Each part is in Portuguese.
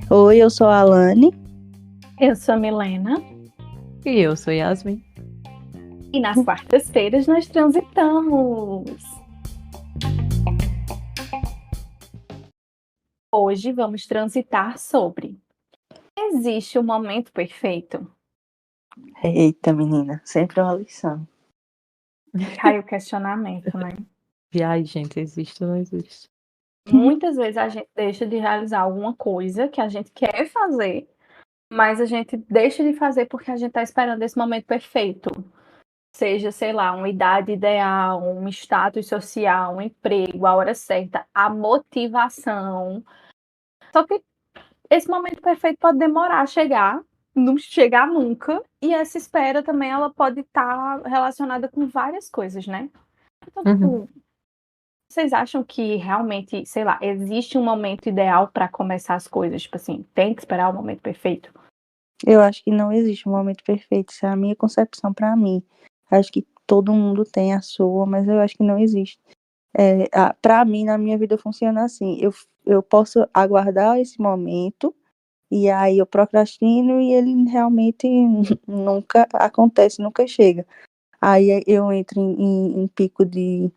Oi, eu sou a Alane. Eu sou a Milena E eu sou Yasmin. e nas quartas-feiras nós transitamos. Hoje vamos transitar sobre: existe o momento perfeito? Eita, menina, sempre uma lição. Cai o questionamento, né? Ai, gente, existe ou não existe? Muitas vezes a gente deixa de realizar alguma coisa que a gente quer fazer, mas a gente deixa de fazer porque a gente está esperando esse momento perfeito. Seja, sei lá, uma idade ideal, um status social, um emprego, a hora certa, a motivação. Só que esse momento perfeito pode demorar a chegar, não chegar nunca, e essa espera também ela pode estar relacionada com várias coisas, né? Então, tipo, vocês acham que realmente, sei lá, existe um momento ideal para começar as coisas? Tipo assim, tem que esperar o momento perfeito? Eu acho que não existe um momento perfeito. Isso é a minha concepção pra mim. Acho que todo mundo tem a sua, mas eu acho que não existe. Pra mim, na minha vida, funciona assim. Eu posso aguardar esse momento e aí eu procrastino e ele realmente nunca acontece, nunca chega. Aí eu entro em pico de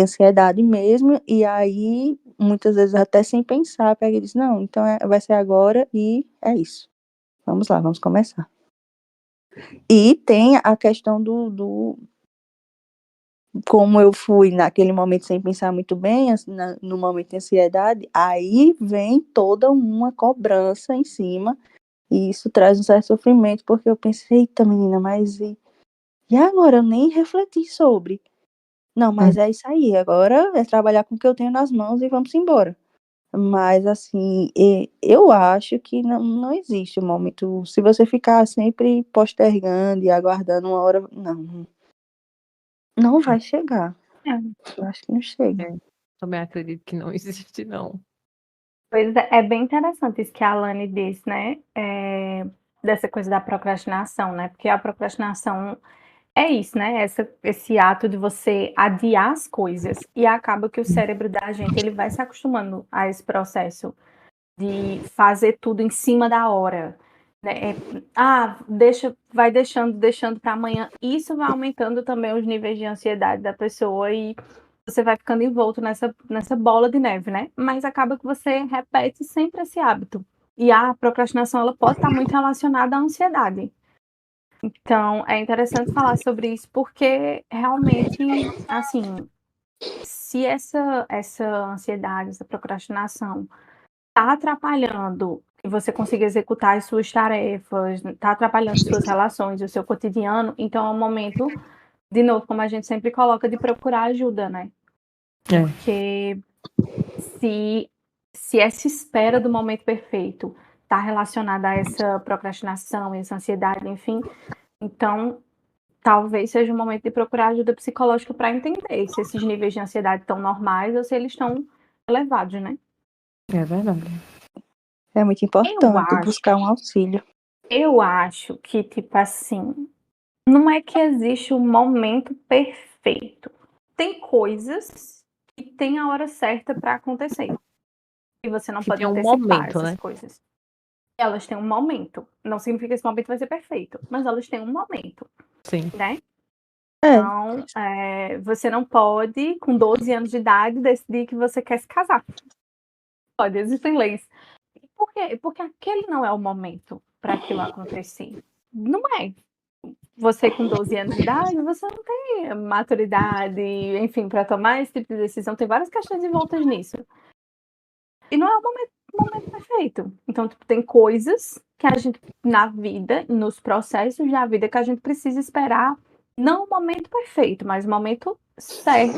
ansiedade mesmo, e aí, muitas vezes, até sem pensar, pega e diz, não, então vai ser agora e é isso. Vamos lá, vamos começar. E tem a questão como eu fui naquele momento sem pensar muito bem, no momento de ansiedade, aí vem toda uma cobrança em cima, e isso traz um certo sofrimento, porque eu pensei, eita menina, mas e agora? Eu nem refleti sobre. Não, mas é isso aí, agora é trabalhar com o que eu tenho nas mãos e vamos embora. Mas, assim, eu acho que não existe um momento. Se você ficar sempre postergando e aguardando uma hora, não vai chegar. É. Eu acho que não chega. Também acredito que não existe, não. Pois é bem interessante isso que a Alane disse, né? Dessa coisa da procrastinação, né? Porque a procrastinação é isso, né? Esse ato de você adiar as coisas e acaba que o cérebro da gente ele vai se acostumando a esse processo de fazer tudo em cima da hora, né? Vai deixando para amanhã. Isso vai aumentando também os níveis de ansiedade da pessoa e você vai ficando envolto nessa bola de neve, né? Mas acaba que você repete sempre esse hábito. E a procrastinação ela pode estar muito relacionada à ansiedade. Então, é interessante falar sobre isso porque realmente, assim, se essa ansiedade, essa procrastinação está atrapalhando que você consiga executar as suas tarefas, está atrapalhando suas relações, o seu cotidiano, então é um momento, de novo, como a gente sempre coloca, de procurar ajuda, né? Porque se essa espera do momento perfeito está relacionada a essa procrastinação, essa ansiedade, enfim, então talvez seja o momento de procurar ajuda psicológica para entender se esses níveis de ansiedade estão normais ou se eles estão elevados, né? É verdade. É muito importante buscar um auxílio. Eu acho que, tipo assim, não é que existe um momento perfeito. Tem coisas que tem a hora certa para acontecer. E você não Que pode tem um antecipar momento, essas né? coisas. Elas têm um momento. Não significa que esse momento vai ser perfeito, mas elas têm um momento, Sim. né? É, Então, você não pode, com 12 anos de idade, decidir que você quer se casar. Pode, existem leis. Por quê? Porque aquele não é o momento para aquilo acontecer. Não é. Você com 12 anos de idade, você não tem maturidade, enfim, para tomar esse tipo de decisão. Tem várias questões envoltas nisso. E não é o momento perfeito. Então, tipo, tem coisas que a gente, na vida, nos processos da vida, que a gente precisa esperar, não o momento perfeito, mas o momento certo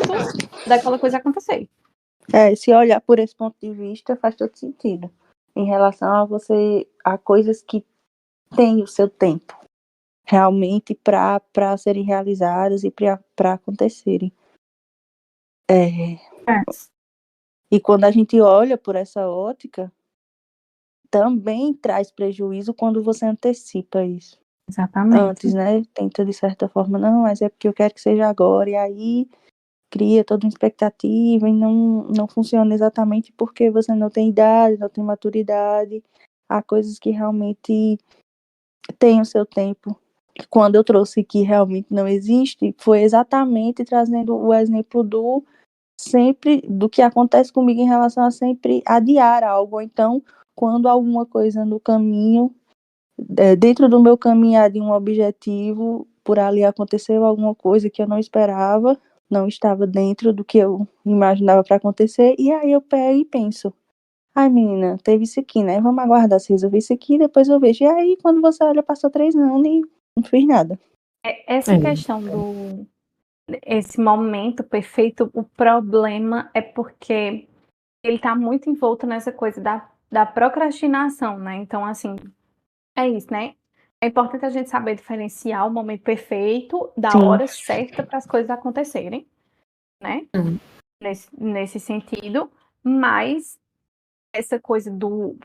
daquela coisa acontecer. se olhar por esse ponto de vista, faz todo sentido. Em relação a coisas que têm o seu tempo, realmente, para serem realizadas e para acontecerem. E quando a gente olha por essa ótica, também traz prejuízo quando você antecipa isso. Exatamente. Antes, né? Tenta de certa forma, não, mas é porque eu quero que seja agora. E aí cria toda uma expectativa e não funciona exatamente porque você não tem idade, não tem maturidade. há coisas que realmente têm o seu tempo. Quando eu trouxe que realmente não existe, foi exatamente trazendo o exemplo do que acontece comigo em relação a sempre adiar algo, ou então quando alguma coisa no caminho, dentro do meu caminhar de um objetivo, por ali aconteceu alguma coisa que eu não esperava, não estava dentro do que eu imaginava para acontecer, e aí eu pego e penso, ai menina, teve isso aqui, né? Vamos aguardar se resolver isso aqui, depois eu vejo. E aí, quando você olha, passou 3 anos e não fiz nada. Essa questão esse momento perfeito, o problema é porque ele tá muito envolto nessa coisa da procrastinação, né? Então, assim, é isso, né? É importante a gente saber diferenciar o momento perfeito da Sim, hora certa para as coisas acontecerem, né? Hum. Nesse sentido, mas essa coisa do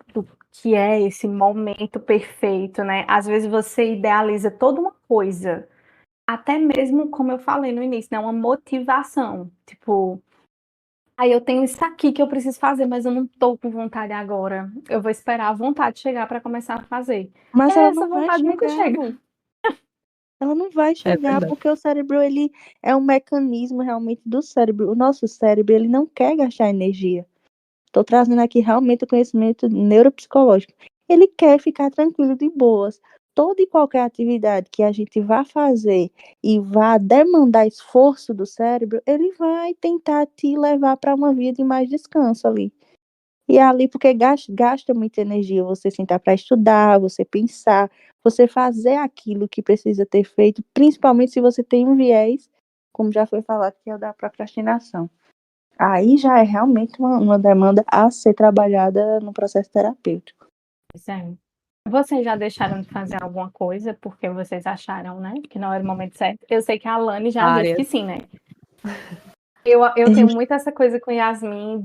que é esse momento perfeito, né? Às vezes você idealiza toda uma coisa, até mesmo, como eu falei no início, né? Uma motivação. Tipo, aí eu tenho isso aqui que eu preciso fazer, mas eu não tô com vontade agora. Eu vou esperar a vontade chegar para começar a fazer. E mas aí ela essa não vai vontade nunca chegar, chega. amor. Ela não vai É chegar verdade. porque o cérebro, ele é um mecanismo realmente do cérebro. O nosso cérebro, ele não quer gastar energia. Estou trazendo aqui realmente o conhecimento neuropsicológico. Ele quer ficar tranquilo, de boas. Toda e qualquer atividade que a gente vá fazer e vá demandar esforço do cérebro, ele vai tentar te levar para uma via de mais descanso ali. E ali, porque gasta muita energia você sentar para estudar, você pensar, você fazer aquilo que precisa ter feito, principalmente se você tem um viés, como já foi falado, que é o da procrastinação. Aí já é realmente uma demanda a ser trabalhada no processo terapêutico. Pois é. Vocês já deixaram de fazer alguma coisa porque vocês acharam, né, que não era o momento certo? Eu sei que a Alane já disse que Áreas. sim, né? Eu tenho muito essa coisa com Yasmin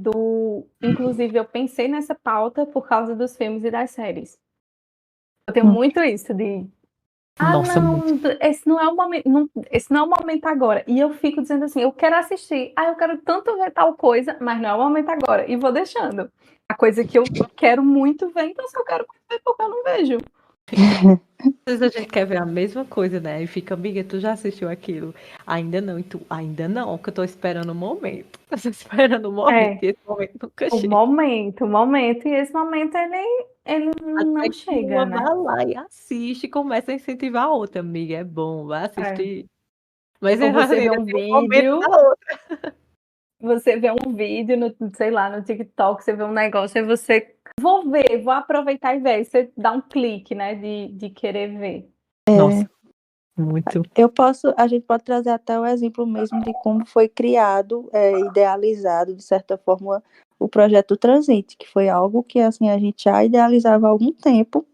inclusive, eu pensei nessa pauta por causa dos filmes e das séries. Eu tenho muito isso de Nossa, muito. não, esse não é o momento, esse não é o momento agora. E eu fico dizendo assim, eu quero assistir, eu quero tanto ver tal coisa, mas não é o momento agora. E vou deixando. A coisa que eu quero muito ver, então se eu quero ver, porque eu não vejo. Às vezes a gente quer ver a mesma coisa, né? E fica, amiga, tu já assistiu aquilo? Ainda não, e tu, ainda não, que eu tô esperando o momento. Eu tô esperando o momento, É, e esse momento nunca o chega. momento, e esse momento ele Até não que chega, uma né? vai lá e assiste e começa a incentivar a outra, amiga. É bom, vai É. assistir. Mas Ou você vê ainda um tem um momento da vídeo, outra. você vê um vídeo no, sei lá, no TikTok, você vê um negócio e você, vou ver, vou aproveitar e ver. Aí você dá um clique, né, de querer ver. Nossa, muito. A gente pode trazer até o exemplo mesmo de como foi criado, idealizado, de certa forma, o projeto do Transite, que foi algo que assim, a gente já idealizava há algum tempo,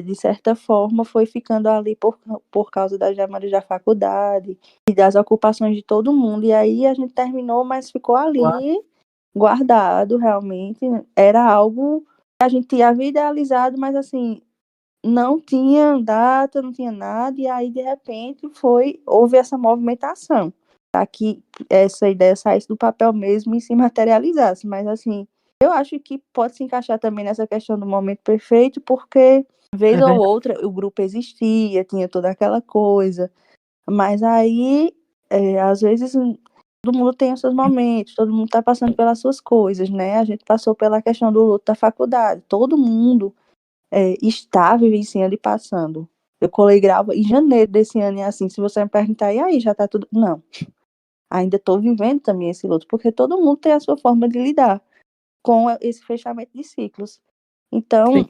de certa forma foi ficando ali por causa das demandas da faculdade e das ocupações de todo mundo, e aí a gente terminou, mas ficou ali guardado realmente, era algo que a gente havia idealizado, mas assim, não tinha data, não tinha nada, e aí de repente houve essa movimentação para que essa ideia saísse do papel mesmo e se materializasse. Mas assim, eu acho que pode se encaixar também nessa questão do momento perfeito, porque vez É ou verdade. outra o grupo existia, tinha toda aquela coisa, mas aí às vezes todo mundo tem os seus momentos, todo mundo está passando pelas suas coisas, né? A gente passou pela questão do luto da faculdade, todo mundo está vivenciando e passando. Eu colei grau em janeiro desse ano, e assim, se você me perguntar, e aí, já tá tudo. Não, ainda estou vivendo também esse luto, porque todo mundo tem a sua forma de lidar com esse fechamento de ciclos. Então, Sim.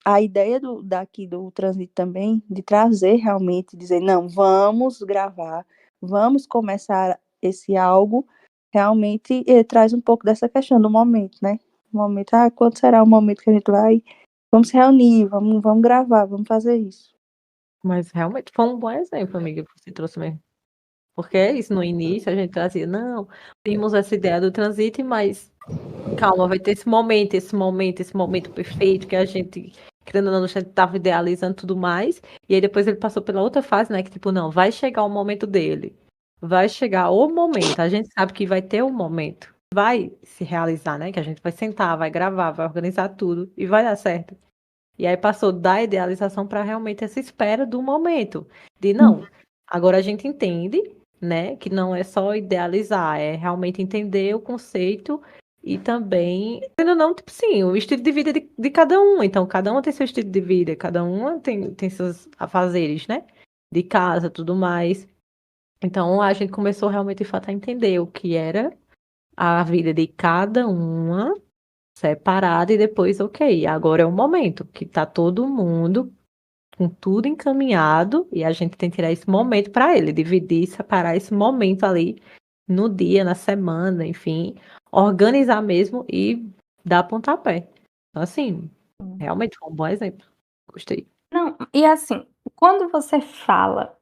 a ideia daqui do Transito também, de trazer realmente, dizer, não, vamos gravar, vamos começar esse algo, realmente traz um pouco dessa questão do momento, né? O momento, quando será o momento que a gente vai. Vamos se reunir, vamos gravar, vamos fazer isso. Mas realmente foi um bom exemplo, amiga, que você trouxe mesmo. Porque é isso, no início a gente trazia, não, tínhamos essa ideia do transite, mas calma, vai ter esse momento perfeito que a gente, querendo ou não, a gente estava idealizando tudo mais. E aí depois ele passou pela outra fase, né? Que tipo, não, vai chegar o momento dele. Vai chegar o momento. A gente sabe que vai ter um momento. Vai se realizar, né? Que a gente vai sentar, vai gravar, vai organizar tudo e vai dar certo. E aí passou da idealização para realmente essa espera do momento. De não, agora a gente entende, né, que não é só idealizar, é realmente entender o conceito e também, não, tipo sim, o estilo de vida de cada um. Então, cada um tem seu estilo de vida, cada um tem seus afazeres, né? De casa, tudo mais. Então, a gente começou realmente, de fato, a entender o que era a vida de cada uma separada e depois, ok, agora é o momento que tá todo mundo com tudo encaminhado e a gente tem que tirar esse momento para ele, dividir, separar esse momento ali no dia, na semana, enfim, organizar mesmo e dar pontapé. Então, assim, realmente foi um bom exemplo. Gostei. Não, e assim, quando você fala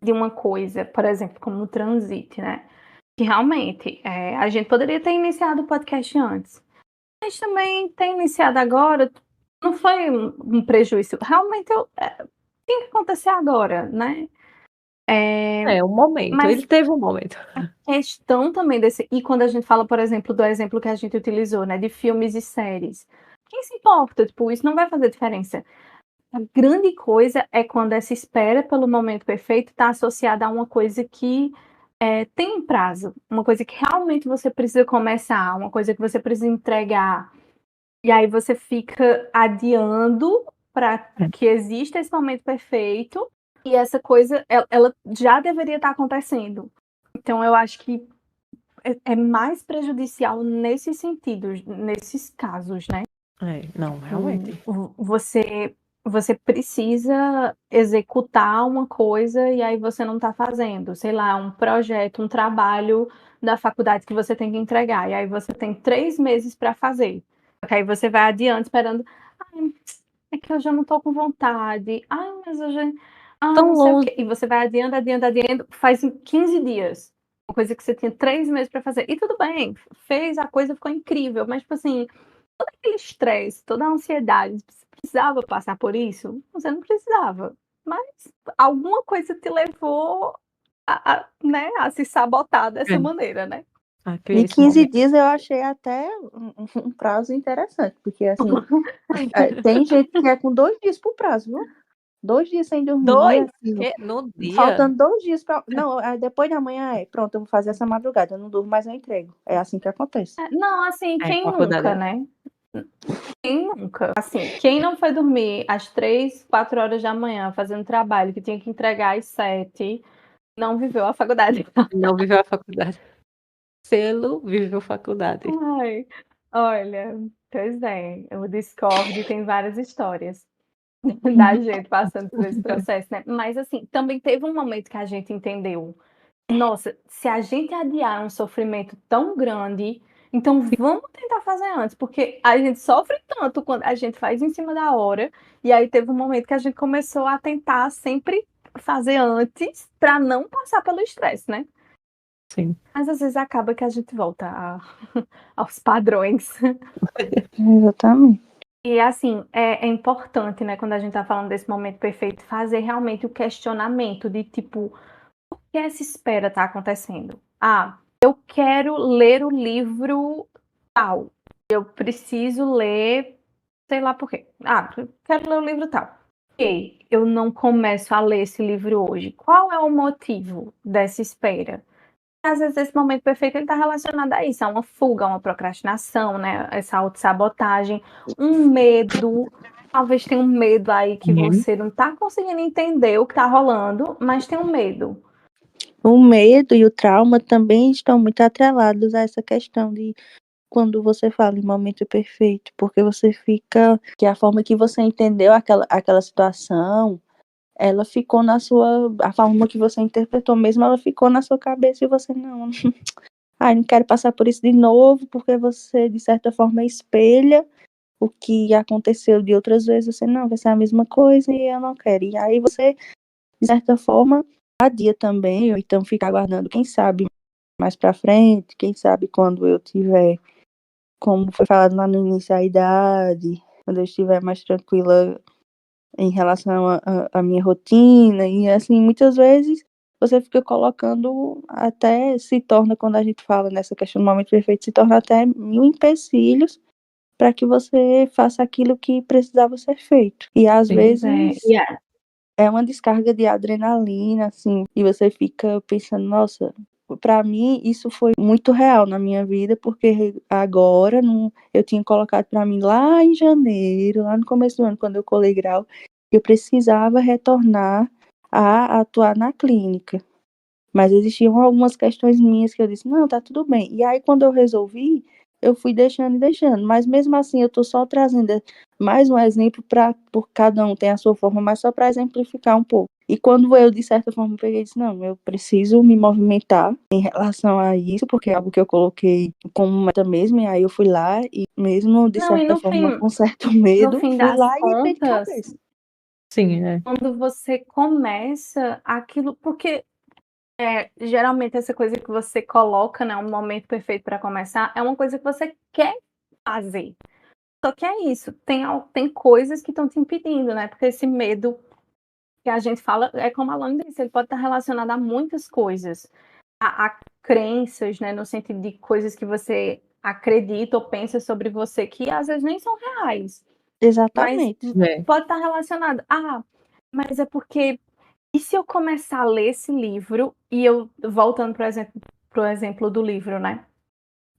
de uma coisa, por exemplo, como o Transite, né? Que realmente a gente poderia ter iniciado o podcast antes, mas também ter iniciado agora não foi um prejuízo. Realmente tem que acontecer agora, né? É um momento, Mas ele teve um momento. questão também desse. E quando a gente fala, por exemplo, do exemplo que a gente utilizou, né? De filmes e séries. Quem se importa? Tipo, isso não vai fazer diferença. A grande coisa é quando essa espera pelo momento perfeito está associada a uma coisa que tem um prazo, uma coisa que realmente você precisa começar, uma coisa que você precisa entregar. E aí você fica adiando para que exista esse momento perfeito e essa coisa, ela já deveria estar acontecendo. Então eu acho que é mais prejudicial nesses sentidos, nesses casos, né? Não, realmente. Você precisa executar uma coisa e aí você não está fazendo, sei lá, um projeto, um trabalho da faculdade que você tem que entregar, e aí você tem 3 meses para fazer. Porque aí você vai adiante esperando, ai, é que eu já não estou com vontade, ai, mas eu já. Ah, Tão não sei o longe. quê. E você vai adiando, faz em 15 dias. Uma coisa que você tinha 3 meses para fazer. E tudo bem, fez a coisa, ficou incrível, mas, tipo assim, todo aquele estresse, toda a ansiedade, você precisava passar por isso? Você não precisava. Mas alguma coisa te levou né, a se sabotar dessa maneira, né? A E criar esse 15 momento. dias eu achei até um prazo interessante, porque assim, tem gente que é com 2 dias pro prazo, viu? 2 dias sem dormir, 2? assim, No dia? faltando 2 dias pra. Não, depois da manhã pronto, eu vou fazer essa madrugada, eu não durmo, mas eu entrego. É assim que acontece. Não, assim, É, quem faculdade. nunca, né? Quem nunca? Assim, quem não foi dormir às 3, 4 horas da manhã fazendo trabalho que tinha que entregar às 7, não viveu a faculdade. Não viveu a faculdade. Selo viveu faculdade. Ai, olha, pois é, o Discord tem várias histórias da gente passando por esse processo, né? Mas assim, também teve um momento que a gente entendeu, nossa, se a gente adiar um sofrimento tão grande, então vamos tentar fazer antes, porque a gente sofre tanto quando a gente faz em cima da hora, e aí teve um momento que a gente começou a tentar sempre fazer antes para não passar pelo estresse, né? Sim. Mas às vezes acaba que a gente volta aos padrões. Exatamente. E assim, é importante, né, quando a gente tá falando desse momento perfeito, fazer realmente o questionamento de tipo, por que essa espera tá acontecendo? Ah, eu quero ler o livro tal. Eu preciso ler, sei lá por quê. Ah, eu quero ler o livro tal. Ok, eu não começo a ler esse livro hoje. Qual é o motivo dessa espera? Às vezes esse momento perfeito ele está relacionado a isso, a uma fuga, a uma procrastinação, né? Essa autossabotagem, um medo. Talvez tenha um medo aí que você não está conseguindo entender o que está rolando, mas tem um medo. O medo e o trauma também estão muito atrelados a essa questão de quando você fala em momento perfeito, porque você fica, que a forma que você entendeu aquela situação, ela ficou na sua, a forma que você interpretou mesmo, ela ficou na sua cabeça e você não, não quero passar por isso de novo, porque você, de certa forma, espelha o que aconteceu de outras vezes, você não, vai ser a mesma coisa e eu não quero. E aí você, de certa forma, adia também, ou então fica aguardando, quem sabe mais pra frente, quem sabe quando eu tiver, como foi falado lá no início, a idade, quando eu estiver mais tranquila em relação à minha rotina, e assim, muitas vezes você fica colocando, até se torna, quando a gente fala nessa questão do momento perfeito, se torna até mil empecilhos para que você faça aquilo que precisava ser feito. E às Sim. vezes Yeah. é uma descarga de adrenalina, assim, e você fica pensando, nossa, para mim isso foi muito real na minha vida, porque agora eu tinha colocado para mim lá em janeiro, lá no começo do ano, quando eu colei grau, que eu precisava retornar a atuar na clínica. Mas existiam algumas questões minhas que eu disse, não, tá tudo bem. E aí, quando eu resolvi, eu fui deixando e deixando. Mas mesmo assim, eu tô só trazendo mais um exemplo por cada um tem a sua forma, mas só para exemplificar um pouco. E quando eu, de certa forma, peguei e disse, não, eu preciso me movimentar em relação a isso, porque é algo que eu coloquei como meta mesmo, e aí eu fui lá e mesmo, de Não, e certa no forma, fim, com certo no medo, fim fui das lá e entrei de contas, cabeça. Sim, é. quando você começa aquilo, porque geralmente essa coisa que você coloca, né, um momento perfeito para começar, é uma coisa que você quer fazer. Só que é isso, tem coisas que estão te impedindo, né? Porque esse medo que a gente fala, é como a Alana disse, ele pode estar relacionado a muitas coisas, a crenças, né, no sentido de coisas que você acredita ou pensa sobre você que às vezes nem são reais, mas Exatamente. pode estar relacionado. Ah, mas é porque e se eu começar a ler esse livro e eu voltando pro exemplo do livro, né?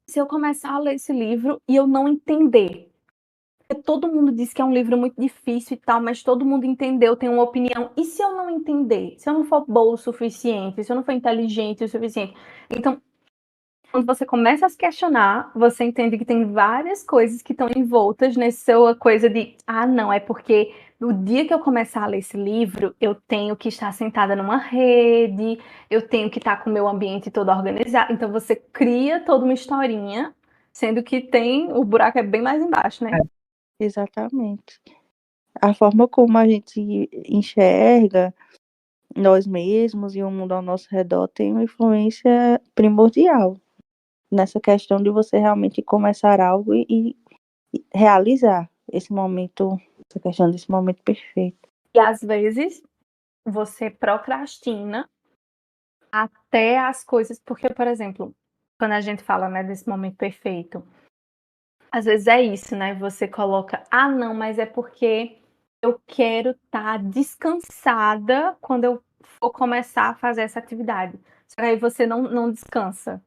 Se eu começar a ler esse livro e eu não entender, porque todo mundo diz que é um livro muito difícil e tal, mas todo mundo entendeu, tem uma opinião. E se eu não entender? Se eu não for boa o suficiente? Se eu não for inteligente o suficiente? Então, quando você começa a se questionar, você entende que tem várias coisas que estão envoltas nessa coisa de, ah, não, é porque no dia que eu começar a ler esse livro, eu tenho que estar sentada numa rede, eu tenho que estar com o meu ambiente todo organizado. Então você cria toda uma historinha, sendo que o buraco é bem mais embaixo, né? Exatamente. A forma como a gente enxerga nós mesmos e o mundo ao nosso redor tem uma influência primordial nessa questão de você realmente começar algo e realizar esse momento, essa questão desse momento perfeito. E às vezes você procrastina até as coisas, porque, por exemplo, quando a gente fala, né, desse momento perfeito, às vezes é isso, né? Você coloca, ah, não, mas é porque eu quero estar descansada quando eu for começar a fazer essa atividade. Só que aí você não descansa.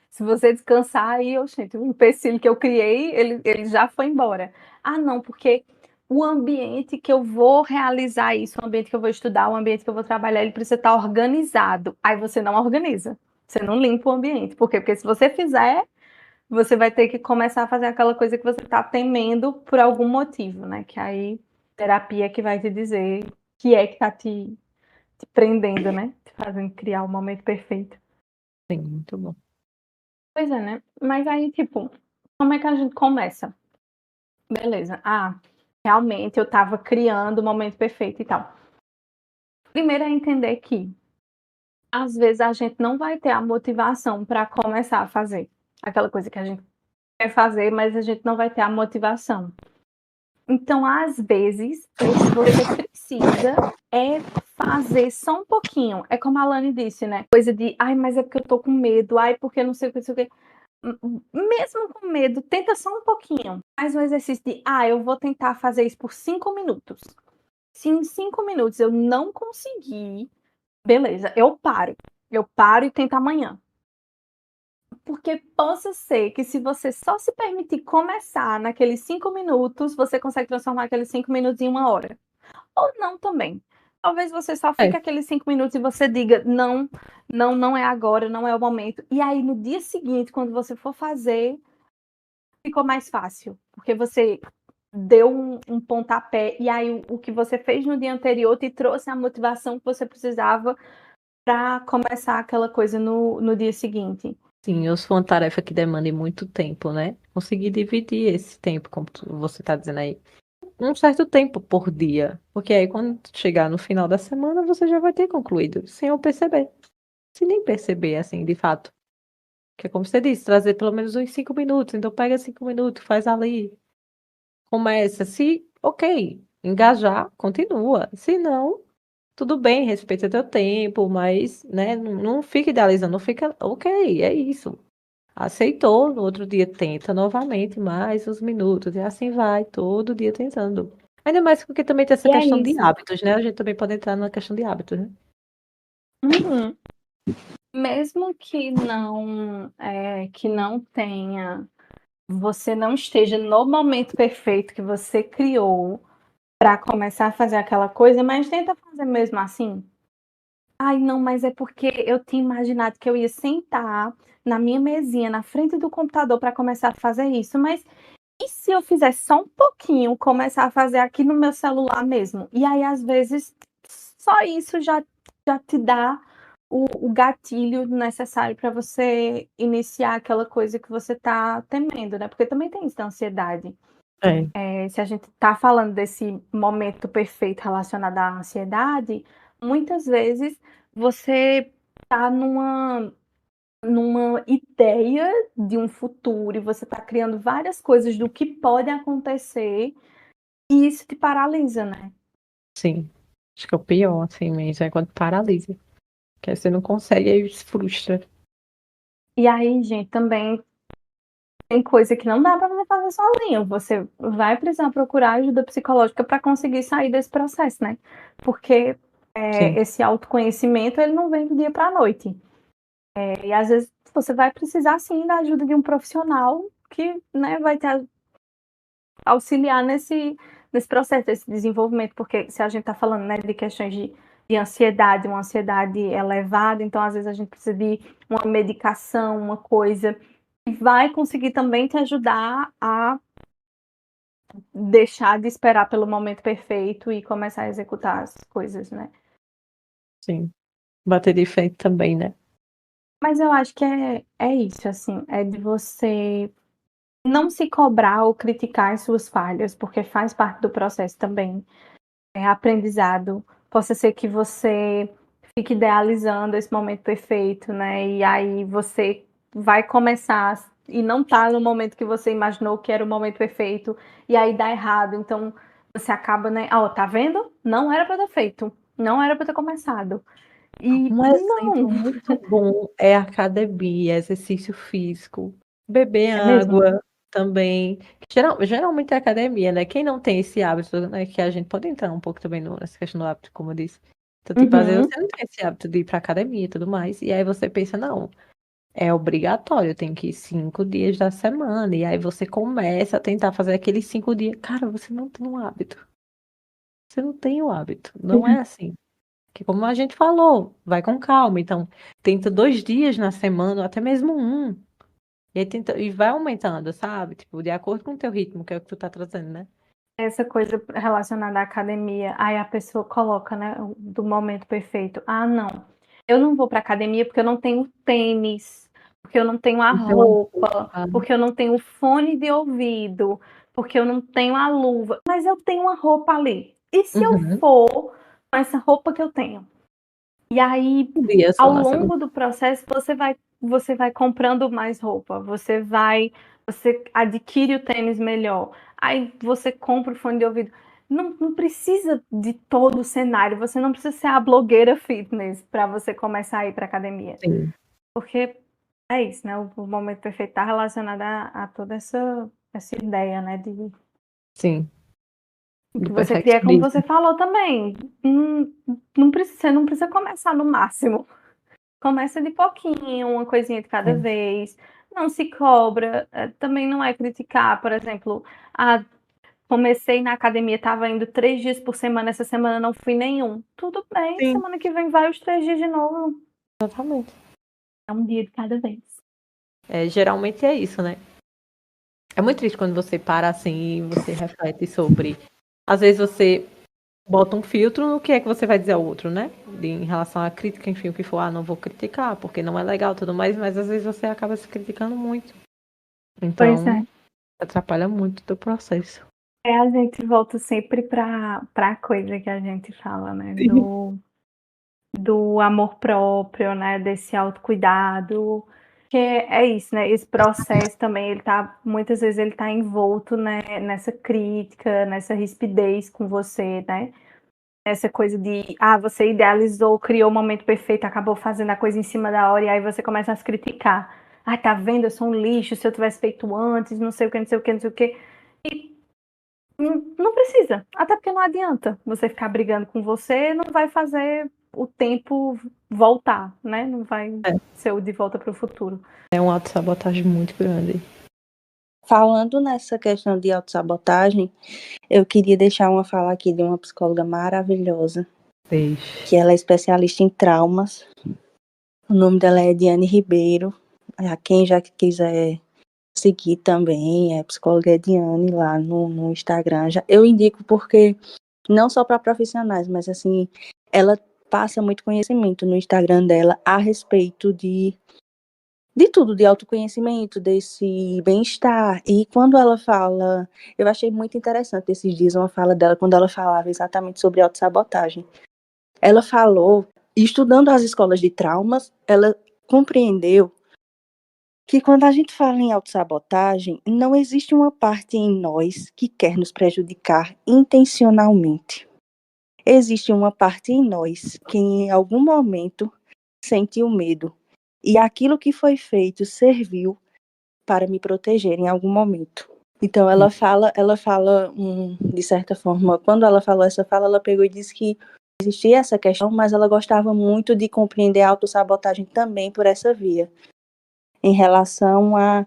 Se você descansar, aí, gente, o empecilho que eu criei, ele já foi embora. Ah, não, porque o ambiente que eu vou realizar isso, o ambiente que eu vou estudar, o ambiente que eu vou trabalhar, ele precisa estar organizado. Aí você não organiza. Você não limpa o ambiente. Por quê? Porque se você fizer, você vai ter que começar a fazer aquela coisa que você está temendo por algum motivo, né? Que aí terapia que vai te dizer que é que está te prendendo, né? Te fazendo criar o momento perfeito. Sim, muito bom. Pois é, né? Mas aí, tipo, como é que a gente começa? Beleza. Ah, realmente eu tava criando o momento perfeito e tal. Primeiro é entender que às vezes a gente não vai ter a motivação para começar a fazer aquela coisa que a gente quer fazer, mas a gente não vai ter a motivação. Então, às vezes, o que você precisa é fazer só um pouquinho. É como a Alane disse, né? Coisa de, ai, mas é porque eu tô com medo, ai, porque não sei o que, não sei o que. Mesmo com medo, tenta só um pouquinho. Faz um exercício de, eu vou tentar fazer isso por 5 minutos. Se em 5 minutos eu não conseguir, beleza, eu paro. Eu paro e tento amanhã. Porque possa ser que se você só se permitir começar naqueles 5 minutos, você consegue transformar aqueles 5 minutos em 1 hora. Ou não também. Talvez você só fique aqueles 5 minutos e você diga, não, não é agora, não é o momento. E aí no dia seguinte, quando você for fazer, ficou mais fácil. Porque você deu um pontapé e aí o que você fez no dia anterior te trouxe a motivação que você precisava para começar aquela coisa no dia seguinte. Sim, eu sou uma tarefa que demanda muito tempo, né? Conseguir dividir esse tempo, como você está dizendo aí, um certo tempo por dia. Porque aí, quando chegar no final da semana, você já vai ter concluído, sem eu perceber. Sem nem perceber, assim, de fato. Que é como você disse, trazer pelo menos uns 5 minutos. Então, pega 5 minutos, faz ali. Começa. Se, ok, engajar, continua. Se não, tudo bem, respeita teu tempo, mas, né, não fica idealizando, não fica, ok, é isso. aceitou, no outro dia tenta novamente mais uns minutos, e assim vai, todo dia tentando. Ainda mais porque também tem essa E é questão de isso. hábitos, né? A gente também pode entrar na questão de hábitos, né? Uhum. Mesmo que não tenha, você não esteja no momento perfeito que você criou para começar a fazer aquela coisa, mas tenta fazer mesmo assim. Ai, não, mas é porque eu tinha imaginado que eu ia sentar na minha mesinha, na frente do computador para começar a fazer isso, mas e se eu fizesse só um pouquinho, começar a fazer aqui no meu celular mesmo? E aí, às vezes, só isso já te dá o gatilho necessário para você iniciar aquela coisa que você está temendo, né? Porque também tem isso da ansiedade. Se a gente está falando desse momento perfeito relacionado à ansiedade, muitas vezes você está numa ideia de um futuro e você está criando várias coisas do que pode acontecer e isso te paralisa, né? Sim. Acho que é o pior, assim mesmo, é quando paralisa. Que aí você não consegue, aí se frustra. E aí, gente, também tem coisa que não dá para você fazer sozinho. Você vai precisar procurar ajuda psicológica para conseguir sair desse processo, né? Porque Sim. esse autoconhecimento ele não vem do dia para a noite. E às vezes você vai precisar sim da ajuda de um profissional que, né, vai te auxiliar nesse processo, desse desenvolvimento, porque se a gente está falando, né, de questões de ansiedade, uma ansiedade elevada, então às vezes a gente precisa de uma medicação, uma coisa que vai conseguir também te ajudar a deixar de esperar pelo momento perfeito e começar a executar as coisas, né? Sim. Bater de frente também, né? Mas eu acho que é isso, assim, é de você não se cobrar ou criticar as suas falhas, porque faz parte do processo também. É aprendizado. Possa ser que você fique idealizando esse momento perfeito, né? E aí você vai começar e não tá no momento que você imaginou que era o momento perfeito, e aí dá errado. Então você acaba, né? Ó, tá vendo? Não era para ter feito, não era para ter começado. E Um não, exemplo muito bom é academia, exercício físico, beber é mesmo. água também. Geralmente é academia, né? Quem não tem esse hábito, né? Que a gente pode entrar um pouco também nessa questão do hábito, como eu disse. Então, tipo, às vezes Uhum. você não tem esse hábito de ir pra academia e tudo mais. E aí você pensa, não, é obrigatório, eu tenho que ir 5 dias da semana. E aí você começa a tentar fazer aqueles 5 dias. Cara, você não tem um hábito. Você não tem o hábito. Não é assim. Que como a gente falou, vai com calma. Então, tenta 2 dias na semana, ou até mesmo um. E aí tenta, e vai aumentando, sabe? Tipo, de acordo com o teu ritmo, que é o que tu tá trazendo, né? Essa coisa relacionada à academia, aí a pessoa coloca, né, do momento perfeito. Ah, não, eu não vou para academia porque eu não tenho tênis, porque eu não tenho a Então, roupa, porque eu não tenho fone de ouvido, porque eu não tenho a luva, mas eu tenho uma roupa ali. E se eu uhum, for com essa roupa que eu tenho? E aí, um dia ao só na semana. longo do processo, você vai comprando mais roupa, você adquire o tênis melhor, aí você compra o fone de ouvido. Não precisa de todo o cenário, você não precisa ser a blogueira fitness para você começar a ir para academia. Sim, Porque é isso, né? O momento perfeito está relacionado a toda essa ideia, né? sim, Que do você cria, como você perfeccionismo. falou também. Você não precisa começar no máximo. Começa de pouquinho, uma coisinha de cada É. vez. Não se cobra. Também não é criticar, por exemplo, comecei na academia, estava indo 3 dias por semana, essa semana não fui nenhum. Tudo bem, Sim, semana que vem vai os 3 dias de novo. exatamente. É um dia de cada vez. Geralmente é isso, né? É muito triste quando você para assim e você reflete sobre. Às vezes você bota um filtro no que é que você vai dizer ao outro, né? Em relação à crítica, enfim, o que for, não vou criticar, porque não é legal e tudo mais, mas às vezes você acaba se criticando muito. Pois é. Então, atrapalha muito o teu processo. A gente volta sempre para a coisa que a gente fala, né? Sim. Do amor próprio, né? Desse autocuidado. Que é isso, né? Esse processo também, muitas vezes ele tá envolto, né, nessa crítica, nessa rispidez com você, né? Essa coisa de, você idealizou, criou o momento perfeito, acabou fazendo a coisa em cima da hora e aí você começa a se criticar. ah, tá vendo, eu sou um lixo, se eu tivesse feito antes, não sei o que, não sei o que, não sei o que. E não precisa, até porque não adianta você ficar brigando com você, não vai fazer o tempo voltar, né? Não vai ser o de volta para o futuro. É uma autossabotagem muito grande. Falando nessa questão de autossabotagem, eu queria deixar uma fala aqui de uma psicóloga maravilhosa, que ela é especialista em traumas. O nome dela é Ediane Ribeiro. A quem já quiser seguir também, é psicóloga Ediane lá no Instagram. Eu indico porque, não só para profissionais, mas assim, ela passa muito conhecimento no Instagram dela a respeito de tudo, de autoconhecimento, desse bem-estar. E quando ela fala, eu achei muito interessante esses dias uma fala dela, quando ela falava exatamente sobre autossabotagem. Ela falou, estudando as escolas de traumas, ela compreendeu que quando a gente fala em autossabotagem, não existe uma parte em nós que quer nos prejudicar intencionalmente. Existe uma parte em nós que em algum momento sentiu medo. E aquilo que foi feito serviu para me proteger em algum momento. Então ela fala, de certa forma, quando ela falou essa fala, ela pegou e disse que existia essa questão, mas ela gostava muito de compreender a autossabotagem também por essa via. Em relação a,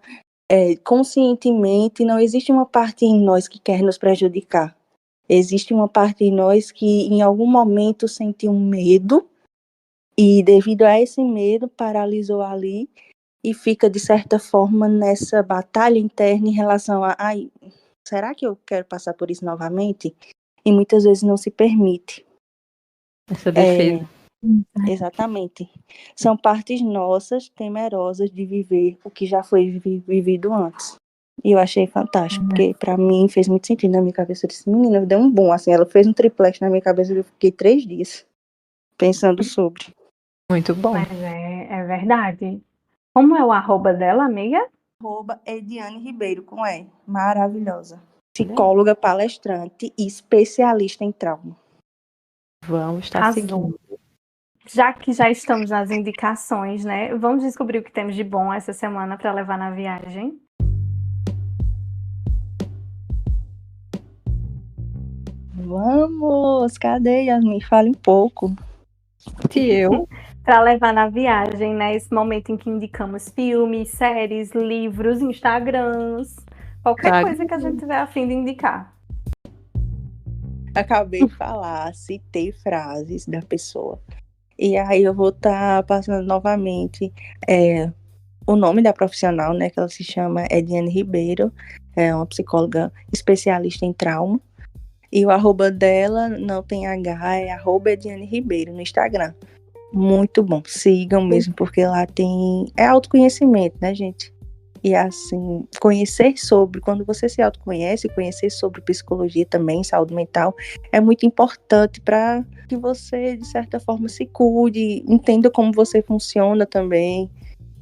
conscientemente, não existe uma parte em nós que quer nos prejudicar. Existe uma parte em nós que em algum momento sentiu medo e devido a esse medo paralisou ali e fica de certa forma nessa batalha interna em relação a, ai, será que eu quero passar por isso novamente? E muitas vezes não se permite. Essa defesa. Exatamente. São partes nossas temerosas de viver o que já foi vivido antes. E eu achei fantástico, porque pra mim fez muito sentido na minha cabeça. Eu disse, menina, deu um boom, assim, ela fez um triplex na minha cabeça e eu fiquei 3 dias pensando sobre. Muito bom. Mas é verdade. Como é o arroba dela, amiga? Ediane Ribeiro, com E. Maravilhosa. Psicóloga, palestrante e especialista em trauma. Vamos estar seguindo. Já que já estamos nas indicações, né? Vamos descobrir o que temos de bom essa semana para levar na viagem. Vamos! Cadê, Yasmin? Fale um pouco. Que eu? Para levar na viagem, né? Esse momento em que indicamos filmes, séries, livros, Instagrams, qualquer coisa que a gente tiver a fim de indicar. Acabei de falar, citei frases da pessoa. E aí eu vou estar passando novamente o nome da profissional, né? Que ela se chama Ediane Ribeiro, é uma psicóloga especialista em trauma. E o arroba dela não tem H, é arroba Ediane Ribeiro no Instagram. Muito bom, sigam mesmo, porque lá é autoconhecimento, né, gente? E assim, quando você se autoconhece, conhecer sobre psicologia também, saúde mental, é muito importante para que você, de certa forma, se cuide, entenda como você funciona também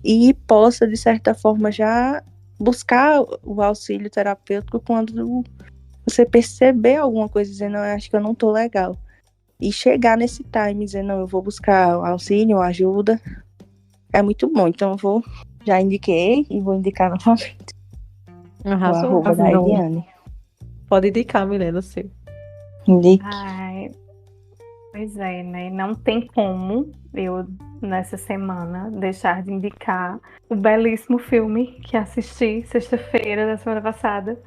e possa, de certa forma, já buscar o auxílio terapêutico quando você perceber alguma coisa, dizendo, não, acho que eu não tô legal. E chegar nesse time, dizendo, não, eu vou buscar auxílio, ajuda. É muito bom. Então eu já indiquei e vou indicar novamente. Arrasou. O arroba da Ediane. Pode indicar, Milena, seu. Indique. Ai, pois é, né? Não tem como eu, nessa semana, deixar de indicar o belíssimo filme que assisti sexta-feira da semana passada.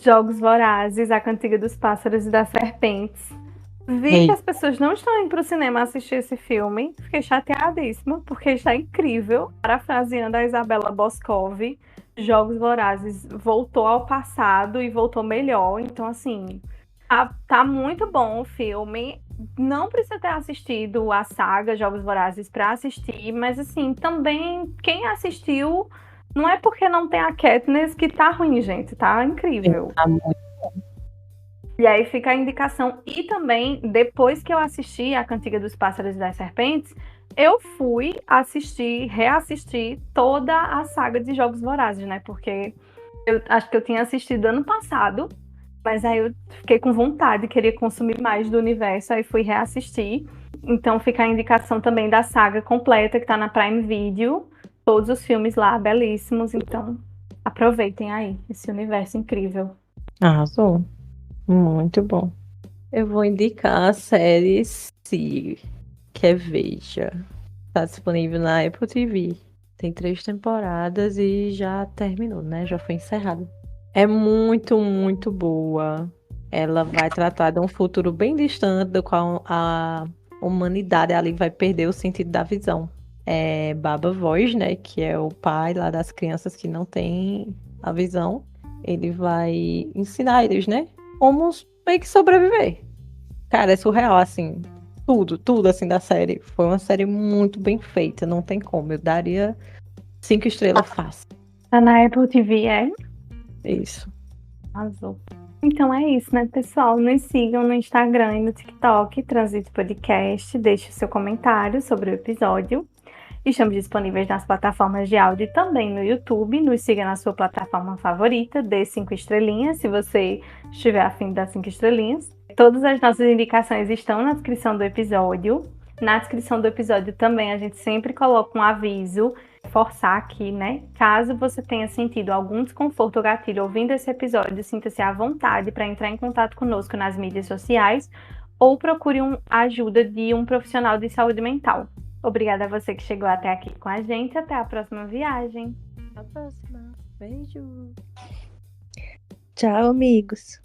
Jogos Vorazes, A Cantiga dos Pássaros e das Serpentes. Vi que as pessoas não estão indo pro cinema assistir esse filme. Fiquei chateadíssima, porque está incrível. Parafraseando a Isabela Boscov, Jogos Vorazes voltou ao passado e voltou melhor. Então, assim, tá muito bom o filme. Não precisa ter assistido a saga Jogos Vorazes para assistir, mas, assim, também quem assistiu, não é porque não tem a Katniss que tá ruim, gente. Tá incrível. Tá muito. E aí fica a indicação. E também, depois que eu assisti A Cantiga dos Pássaros e das Serpentes, eu fui reassistir toda a saga de Jogos Vorazes, né? Porque eu acho que eu tinha assistido ano passado, mas aí eu fiquei com vontade, queria consumir mais do universo, aí fui reassistir. Então fica a indicação também da saga completa, que tá na Prime Video, todos os filmes lá, belíssimos. Então, aproveitem aí esse universo incrível. Arrasou. Muito bom. Eu vou indicar a série Si, que é Veja. Tá disponível na Apple TV. Tem 3 temporadas e já terminou, né? Já foi encerrado. É muito, muito boa. Ela vai tratar de um futuro bem distante, do qual a humanidade ali vai perder o sentido da visão. É Baba Voz, né? Que é o pai lá das crianças que não têm a visão. Ele vai ensinar eles, né? Como meio que sobreviver. Cara, é surreal, assim. Tudo assim da série. Foi uma série muito bem feita, não tem como. Eu daria 5 estrelas fácil. Tá na Apple TV, é? Isso. Arrasou. Então é isso, né, pessoal? Nos sigam no Instagram e no TikTok, Transito Podcast. Deixe o seu comentário sobre o episódio. Estamos disponíveis nas plataformas de áudio e também no YouTube. Nos siga na sua plataforma favorita, dê 5 estrelinhas, se você estiver afim de dar 5 estrelinhas. Todas as nossas indicações estão na descrição do episódio. Na descrição do episódio também a gente sempre coloca um aviso, reforçar aqui, né? Caso você tenha sentido algum desconforto ou gatilho ouvindo esse episódio, sinta-se à vontade para entrar em contato conosco nas mídias sociais ou procure a ajuda de um profissional de saúde mental. Obrigada a você que chegou até aqui com a gente. Até a próxima viagem. Até a próxima. Beijo. Tchau, amigos.